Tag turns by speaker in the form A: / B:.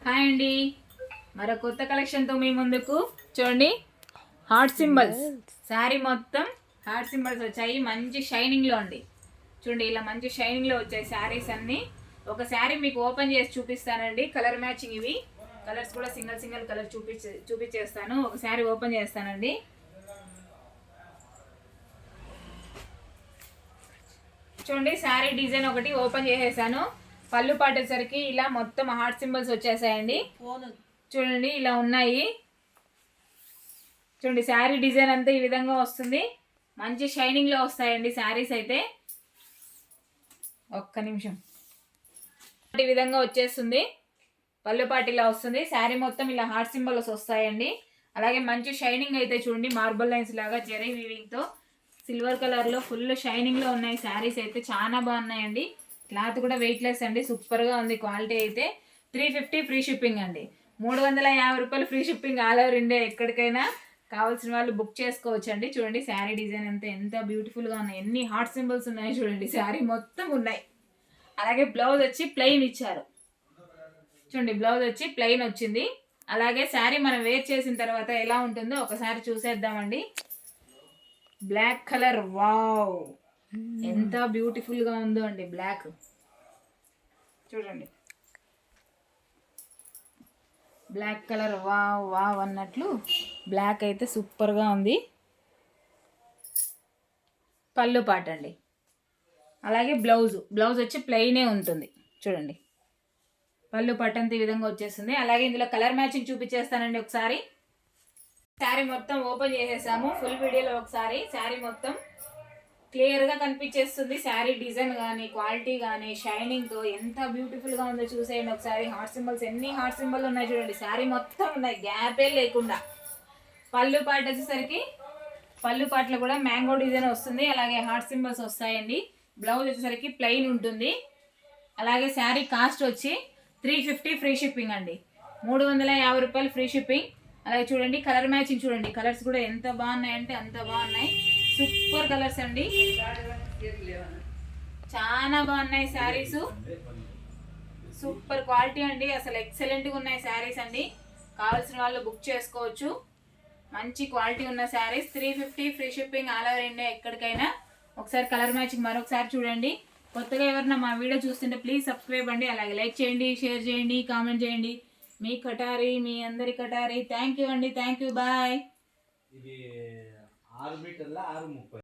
A: Hi అండి, మరో కొత్త కలెక్షన్తో మీ ముందుకు. చూడండి, హార్ట్ సింబల్స్ శారీ మొత్తం హార్ట్ సింబల్స్ వచ్చాయి. మంచి షైనింగ్లో అండి. చూడండి, ఇలా మంచి షైనింగ్లో వచ్చాయి శారీస్ అన్నీ. ఒక శారీ మీకు ఓపెన్ చేసి చూపిస్తానండి. కలర్ మ్యాచింగ్ ఇవి. కలర్స్ కూడా సింగిల్ సింగిల్ కలర్ చూపించేస్తాను. ఒక శారీ ఓపెన్ చేస్తానండి. చూడండి, శారీ డిజైన్ ఒకటి ఓపెన్ చేసేసాను. పళ్ళు పాటేసరికి ఇలా మొత్తం హార్ట్ సింబల్స్ వచ్చేసాయండి. చూడండి, ఇలా ఉన్నాయి. చూడండి, శారీ డిజైన్ అంతా ఈ విధంగా వస్తుంది. మంచి షైనింగ్లో వస్తాయండి శారీస్ అయితే. ఒక్క నిమిషం. ఈ విధంగా వచ్చేస్తుంది. పళ్ళు పాటు ఇలా వస్తుంది. శారీ మొత్తం ఇలా హార్ట్ సింబల్స్ వస్తాయండి. అలాగే మంచి షైనింగ్ అయితే చూడండి, మార్బుల్ లైన్స్ లాగా జెరీ వీవింగ్తో సిల్వర్ కలర్లో ఫుల్ షైనింగ్లో ఉన్నాయి శారీస్ అయితే. చాలా బాగున్నాయండి. క్లాత్ కూడా వెయిట్లెస్ అండి. సూపర్గా ఉంది క్వాలిటీ అయితే. 350 ఫ్రీ షిప్పింగ్ అండి. 350 రూపాయలు free shipping all over India. ఎక్కడికైనా కావాల్సిన వాళ్ళు బుక్ చేసుకోవచ్చు అండి. చూడండి, శారీ డిజైన్ అంతా ఎంత బ్యూటిఫుల్గా ఉన్నాయి. ఎన్ని హార్ట్ సింబల్స్ ఉన్నాయి చూడండి. శారీ మొత్తం ఉన్నాయి. అలాగే బ్లౌజ్ వచ్చి ప్లెయిన్ ఇచ్చారు. చూడండి, బ్లౌజ్ వచ్చి ప్లెయిన్ వచ్చింది. అలాగే శారీ మనం వేర్ చేసిన తర్వాత ఎలా ఉంటుందో ఒకసారి చూసేద్దామండి. బ్లాక్ కలర్, వావ్ ఎంత బ్యూటిఫుల్గా ఉందో అండి. బ్లాక్ చూడండి, బ్లాక్ కలర్ వావ్ వావ్ అన్నట్లు బ్లాక్ అయితే సూపర్గా ఉంది. పళ్ళు పాట అండి. అలాగే బ్లౌజ్ వచ్చి ప్లెయినే ఉంటుంది. చూడండి, పళ్ళు పట్టంత ఈ విధంగా వచ్చేస్తుంది. అలాగే ఇందులో కలర్ మ్యాచింగ్ చూపించేస్తానండి ఒకసారి. శారీ మొత్తం ఓపెన్ చేసేసాము. ఫుల్ వీడియోలో ఒకసారి శారీ మొత్తం క్లియర్గా కనిపించేస్తుంది. శారీ డిజైన్ కానీ క్వాలిటీ కానీ షైనింగ్తో ఎంత బ్యూటిఫుల్గా ఉందో చూసేయండి ఒకసారి. హార్ట్ సింబల్స్ ఎన్ని హార్ట్ సింబల్ ఉన్నాయి చూడండి. శారీ మొత్తం ఉన్నాయి, గ్యాపే లేకుండా. పళ్ళు పాట వచ్చేసరికి పళ్ళు పాటలో కూడా మ్యాంగో డిజైన్ వస్తుంది. అలాగే హార్ట్ సింబల్స్ వస్తాయండి. బ్లౌజ్ వచ్చేసరికి ప్లెయిన్ ఉంటుంది. అలాగే శారీ కాస్ట్ వచ్చి 350 ఫ్రీ షిప్పింగ్ అండి. 350 రూపాయలు ఫ్రీ షిప్పింగ్. అలాగే చూడండి, కలర్ మ్యాచింగ్ చూడండి. కలర్స్ కూడా ఎంత బాగున్నాయంటే అంత బాగున్నాయి. సూపర్ కలర్స్ అండి, చాలా బాగున్నాయి శారీస్. సూపర్ క్వాలిటీ అండి, అసలు ఎక్సలెంట్గా ఉన్నాయి శారీస్ అండి. కావాల్సిన వాళ్ళు బుక్ చేసుకోవచ్చు. మంచి క్వాలిటీ ఉన్న saris. 350 free shipping all over India. ఎక్కడికైనా. ఒకసారి కలర్ మ్యాచింగ్ మరొకసారి చూడండి. కొత్తగా ఎవరైనా మా వీడియో చూస్తుంటే ప్లీజ్ సబ్స్క్రైబ్ అండి. అలాగే లైక్ చేయండి, షేర్ చేయండి, కామెంట్ చేయండి. మీ కటారి, మీ అందరి కటారి. థ్యాంక్ యూ అండి. Thank you, bye.
B: 6 మీటర్ల 6:30.